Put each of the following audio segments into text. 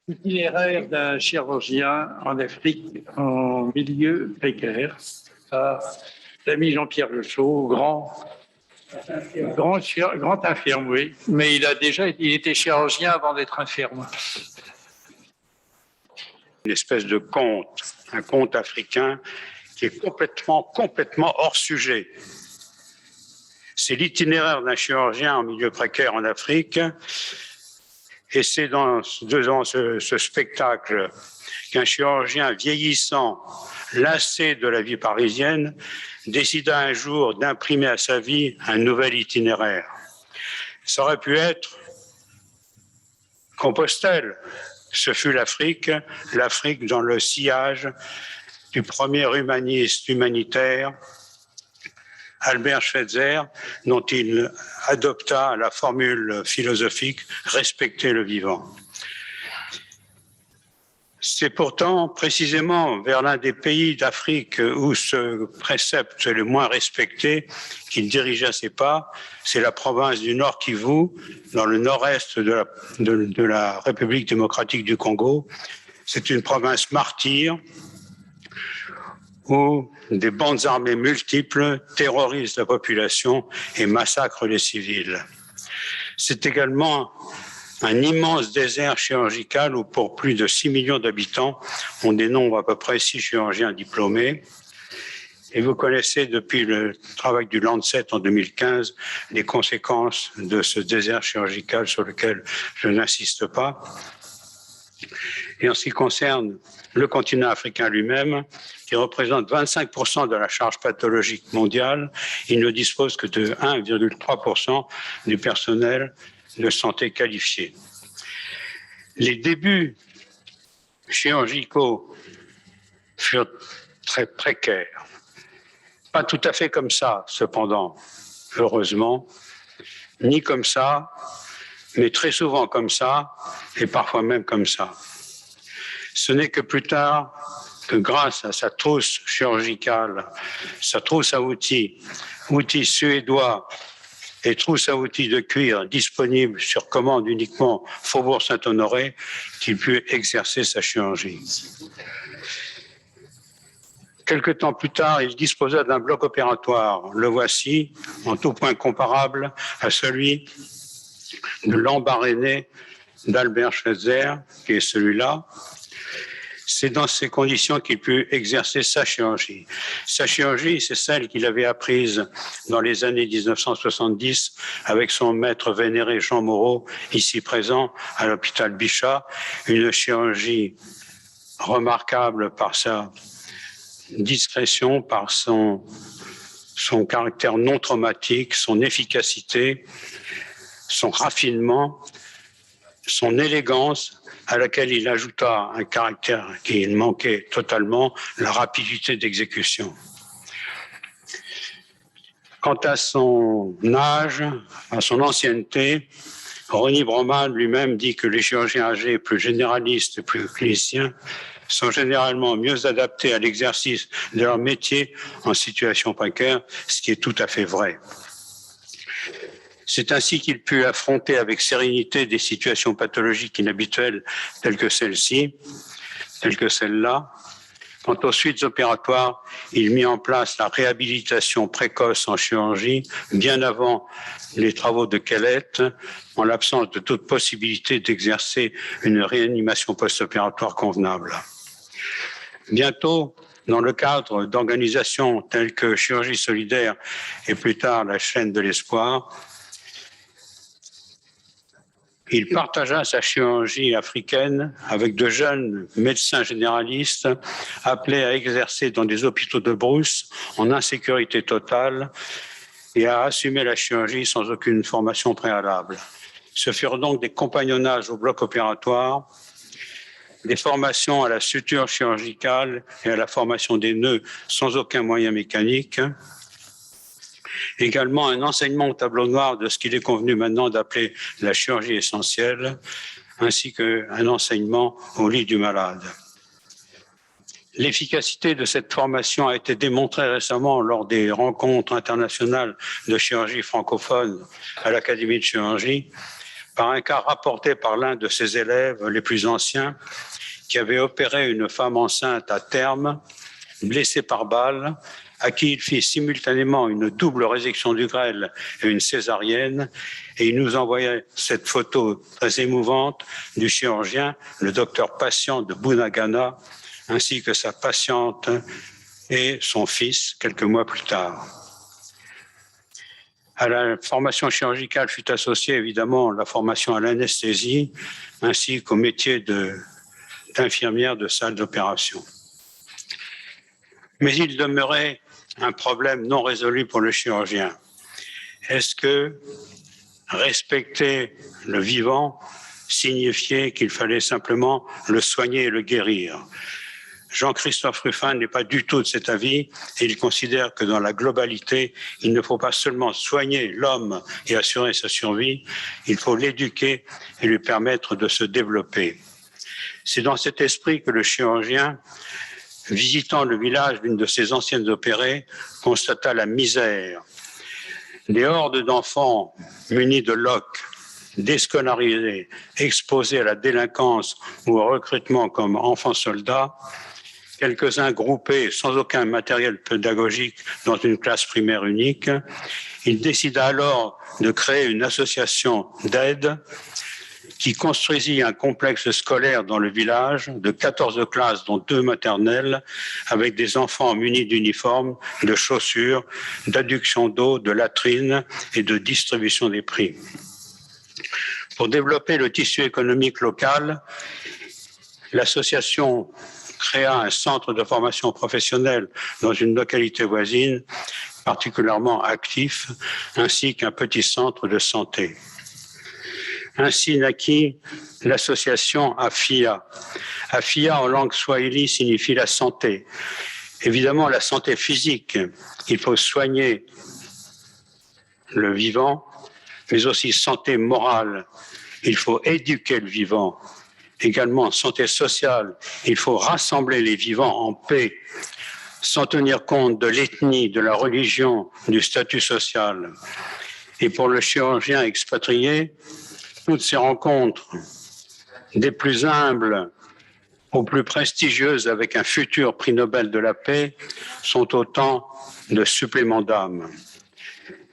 Itinéraire d'un chirurgien en Afrique en milieu précaire par l'ami Jean-Pierre Le Chaux, grand infirme, oui. Mais il était chirurgien avant d'être infirme. Une espèce de conte, un conte africain qui est complètement hors sujet. C'est l'itinéraire d'un chirurgien en milieu précaire en Afrique. Et c'est dans ce spectacle qu'un chirurgien vieillissant, lassé de la vie parisienne, décida un jour d'imprimer à sa vie un nouvel itinéraire. Ça aurait pu être Compostelle. Ce fut l'Afrique dans le sillage du premier humanitaire, Albert Schweitzer, dont il adopta la formule philosophique « respecter le vivant ». C'est pourtant précisément vers l'un des pays d'Afrique où ce précepte est le moins respecté qu'il dirigea ses pas. C'est la province du Nord Kivu, dans le nord-est de la République démocratique du Congo. C'est une province martyre où des bandes armées multiples terrorisent la population et massacrent les civils. C'est également un immense désert chirurgical où pour plus de 6 millions d'habitants, on dénombre à peu près 6 chirurgiens diplômés. Et vous connaissez depuis le travail du Lancet en 2015 les conséquences de ce désert chirurgical sur lequel je n'insiste pas. Et en ce qui concerne le continent africain lui-même, qui représente 25% de la charge pathologique mondiale, il ne dispose que de 1,3% du personnel de santé qualifié. Les débuts chirurgicaux furent très précaires. Pas tout à fait comme ça, cependant, heureusement, ni comme ça, mais très souvent comme ça, et parfois même comme ça. Ce n'est que plus tard que grâce à sa trousse chirurgicale, sa trousse à outils suédois et trousse à outils de cuir disponible sur commande uniquement Faubourg Saint-Honoré, qu'il put exercer sa chirurgie. Quelque temps plus tard, il disposa d'un bloc opératoire. Le voici, en tout point comparable à celui de l'embarrainé d'Albert Schweitzer, qui est celui-là. C'est dans ces conditions qu'il put exercer sa chirurgie. Sa chirurgie, c'est celle qu'il avait apprise dans les années 1970 avec son maître vénéré Jean Moreau, ici présent à l'hôpital Bichat. Une chirurgie remarquable par sa discrétion, par son caractère non traumatique, son efficacité, son raffinement, son élégance, à laquelle il ajouta un caractère qui manquait totalement, la rapidité d'exécution. Quant à son âge, à son ancienneté, Rony Broman lui-même dit que les chirurgiens âgés plus généralistes et plus cliniciens sont généralement mieux adaptés à l'exercice de leur métier en situation précaire, ce qui est tout à fait vrai. C'est ainsi qu'il put affronter avec sérénité des situations pathologiques inhabituelles telles que celle-ci, telles que celle-là. Quant aux suites opératoires, il mit en place la réhabilitation précoce en chirurgie bien avant les travaux de Kellett, en l'absence de toute possibilité d'exercer une réanimation post-opératoire convenable. Bientôt, dans le cadre d'organisations telles que Chirurgie solidaire et plus tard la chaîne de l'espoir, il partagea sa chirurgie africaine avec de jeunes médecins généralistes appelés à exercer dans des hôpitaux de brousse en insécurité totale et à assumer la chirurgie sans aucune formation préalable. Ce furent donc des compagnonnages au bloc opératoire, des formations à la suture chirurgicale et à la formation des nœuds sans aucun moyen mécanique. Également un enseignement au tableau noir de ce qu'il est convenu maintenant d'appeler la chirurgie essentielle, ainsi qu'un enseignement au lit du malade. L'efficacité de cette formation a été démontrée récemment lors des rencontres internationales de chirurgie francophone à l'Académie de chirurgie par un cas rapporté par l'un de ses élèves les plus anciens qui avait opéré une femme enceinte à terme, blessée par balle, à qui il fit simultanément une double résection du grêle et une césarienne, et il nous envoyait cette photo très émouvante du chirurgien, le docteur patient de Bunagana, ainsi que sa patiente et son fils quelques mois plus tard. À la formation chirurgicale fut associée évidemment la formation à l'anesthésie, ainsi qu'au métier d'infirmière de salle d'opération. Mais il demeurait un problème non résolu pour le chirurgien. Est-ce que respecter le vivant signifiait qu'il fallait simplement le soigner et le guérir? Jean-Christophe Ruffin n'est pas du tout de cet avis et il considère que dans la globalité, il ne faut pas seulement soigner l'homme et assurer sa survie, il faut l'éduquer et lui permettre de se développer. C'est dans cet esprit que le chirurgien, visitant le village d'une de ses anciennes opérées, constata la misère. Des hordes d'enfants munis de loques, déscolarisés, exposés à la délinquance ou au recrutement comme enfants soldats, quelques-uns groupés sans aucun matériel pédagogique dans une classe primaire unique. Il décida alors de créer une association d'aide qui construisit un complexe scolaire dans le village de 14 classes, dont 2 maternelles, avec des enfants munis d'uniformes, de chaussures, d'adduction d'eau, de latrines et de distribution des prix. Pour développer le tissu économique local, l'association créa un centre de formation professionnelle dans une localité voisine, particulièrement actif, ainsi qu'un petit centre de santé. Ainsi naquit l'association AFIA. AFIA en langue swahili signifie la santé. Évidemment, la santé physique, il faut soigner le vivant, mais aussi santé morale, il faut éduquer le vivant. Également, santé sociale, il faut rassembler les vivants en paix, sans tenir compte de l'ethnie, de la religion, du statut social. Et pour le chirurgien expatrié, toutes ces rencontres, des plus humbles aux plus prestigieuses avec un futur prix Nobel de la paix, sont autant de suppléments d'âme.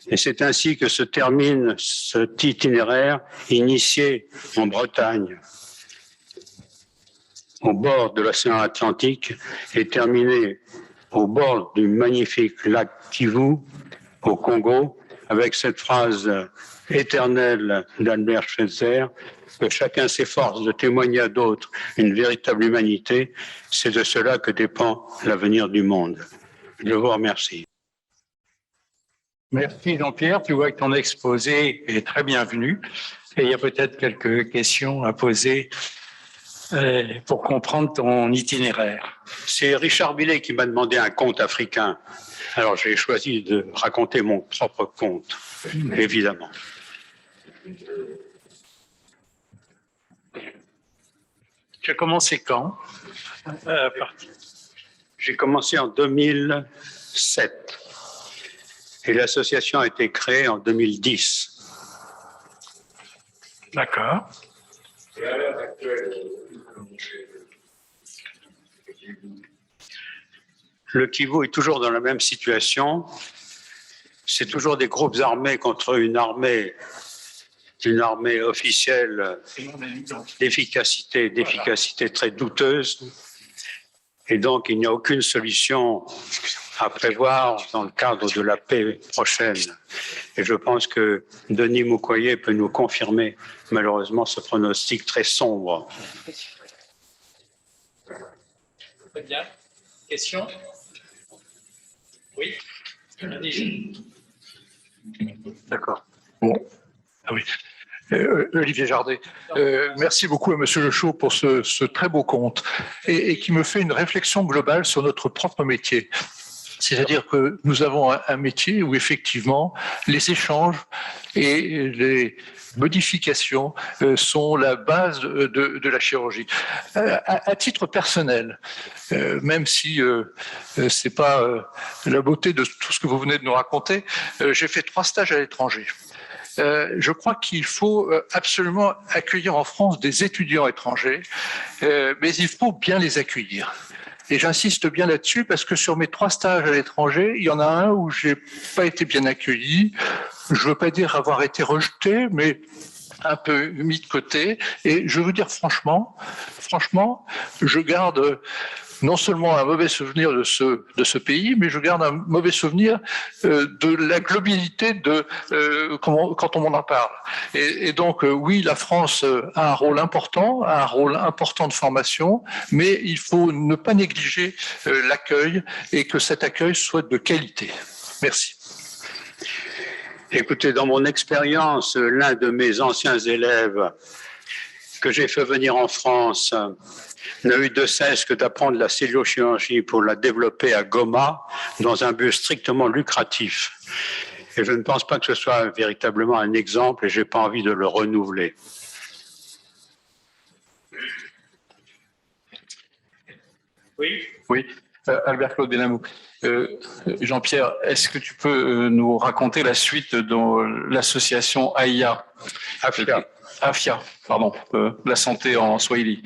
Et c'est ainsi que se termine cet itinéraire initié en Bretagne, au bord de l'océan Atlantique, et terminé au bord du magnifique lac Kivu, au Congo, avec cette phrase éternelle d'Albert Schweitzer, que chacun s'efforce de témoigner à d'autres une véritable humanité, c'est de cela que dépend l'avenir du monde. Je vous remercie. Merci Jean-Pierre, tu vois que ton exposé est très bienvenu et il y a peut-être quelques questions à poser pour comprendre ton itinéraire. C'est Richard Billet qui m'a demandé un conte africain. Alors j'ai choisi de raconter mon propre conte, évidemment. Tu as commencé quand? J'ai commencé en 2007 et l'association a été créée en 2010. D'accord. Et à l'heure actuelle, Le Kivu est toujours dans la même situation. C'est toujours des groupes armés contre une armée officielle d'efficacité très douteuse. Et donc, il n'y a aucune solution à prévoir dans le cadre de la paix prochaine. Et je pense que Denis Mukwege peut nous confirmer, malheureusement, ce pronostic très sombre. Très bien. Question? Oui. D'accord. Bon. Ah oui. Olivier Jardet, merci beaucoup à Monsieur Le Chaux pour ce très beau conte et qui me fait une réflexion globale sur notre propre métier. C'est-à-dire que nous avons un métier où effectivement les échanges et les modifications sont la base de la chirurgie. À titre personnel, même si c'est pas la beauté de tout ce que vous venez de nous raconter, j'ai fait 3 stages à l'étranger. Je crois qu'il faut absolument accueillir en France des étudiants étrangers, mais il faut bien les accueillir. Et j'insiste bien là-dessus parce que sur mes 3 stages à l'étranger, il y en a un où j'ai pas été bien accueilli. Je veux pas dire avoir été rejeté, mais un peu mis de côté. Et je veux dire franchement, je garde non seulement un mauvais souvenir de ce pays, mais je garde un mauvais souvenir de la globalité quand on en parle. Et donc, oui, la France a un rôle important de formation, mais il faut ne pas négliger l'accueil et que cet accueil soit de qualité. Merci. Écoutez, dans mon expérience, l'un de mes anciens élèves que j'ai fait venir en France n'a eu de cesse que d'apprendre la cellullochirurgie pour la développer à Goma dans un but strictement lucratif. Et je ne pense pas que ce soit véritablement un exemple et je n'ai pas envie de le renouveler. Oui. Albert-Claude Benamou. Jean-Pierre, est-ce que tu peux nous raconter la suite de l'association AIA? AFIA, pardon, la santé en Swahili.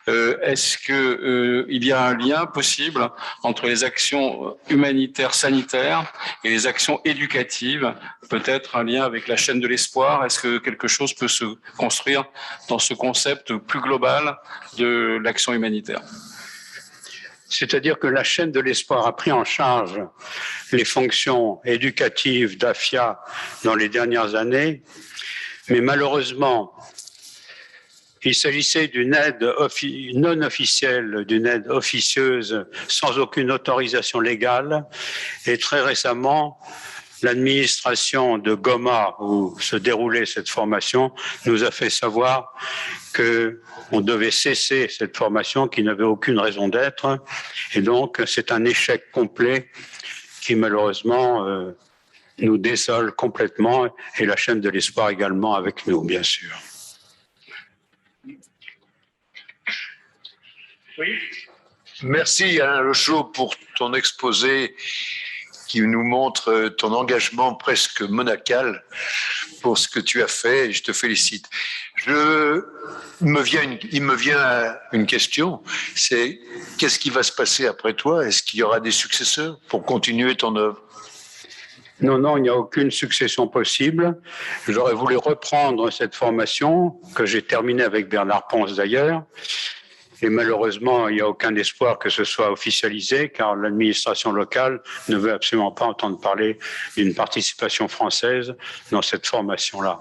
Est-ce qu'il y a un lien possible entre les actions humanitaires sanitaires et les actions éducatives? Peut-être un lien avec la chaîne de l'espoir? Est-ce que quelque chose peut se construire dans ce concept plus global de l'action humanitaire? C'est-à-dire que la chaîne de l'espoir a pris en charge les fonctions éducatives d'AFIA dans les dernières années, mais malheureusement, il s'agissait d'une aide non officielle, d'une aide officieuse sans aucune autorisation légale. Et très récemment, l'administration de Goma, où se déroulait cette formation, nous a fait savoir qu'on devait cesser cette formation qui n'avait aucune raison d'être. Et donc, c'est un échec complet qui, malheureusement, nous désole complètement, et la chaîne de l'espoir également avec nous, bien sûr. Oui. Merci Alain Lechaud pour ton exposé qui nous montre ton engagement presque monacal pour ce que tu as fait et je te félicite. Il me vient une question, c'est qu'est-ce qui va se passer après toi? Est-ce qu'il y aura des successeurs pour continuer ton œuvre? Non, il n'y a aucune succession possible. J'aurais voulu reprendre cette formation que j'ai terminée avec Bernard Ponce d'ailleurs. Et malheureusement, il n'y a aucun espoir que ce soit officialisé, car l'administration locale ne veut absolument pas entendre parler d'une participation française dans cette formation-là.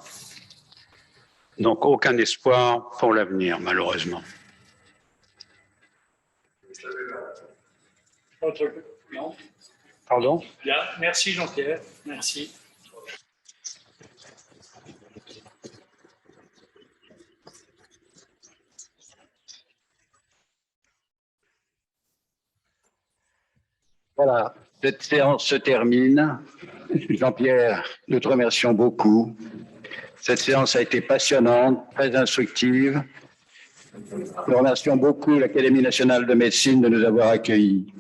Donc, aucun espoir pour l'avenir, malheureusement. Non. Pardon? Bien, merci Jean-Pierre, merci. Voilà, cette séance se termine. Jean-Pierre, nous te remercions beaucoup. Cette séance a été passionnante, très instructive. Nous remercions beaucoup l'Académie nationale de médecine de nous avoir accueillis.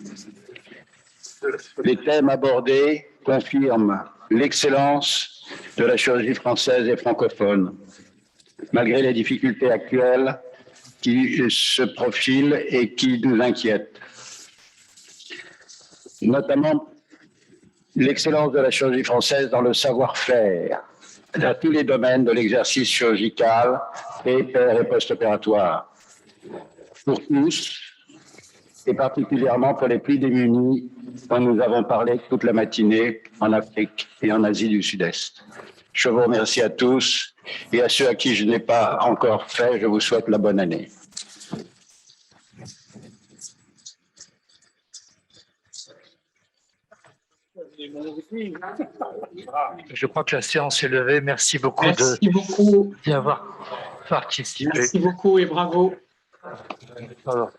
Les thèmes abordés confirment l'excellence de la chirurgie française et francophone, malgré les difficultés actuelles qui se profilent et qui nous inquiètent. Notamment l'excellence de la chirurgie française dans le savoir-faire, dans tous les domaines de l'exercice chirurgical, et post-opératoire, pour tous, et particulièrement pour les plus démunis, dont nous avons parlé toute la matinée en Afrique et en Asie du Sud-Est. Je vous remercie à tous, et à ceux à qui je n'ai pas encore fait, je vous souhaite la bonne année. Je crois que la séance est levée. Merci beaucoup d'y avoir participé. Merci beaucoup et bravo. Alors.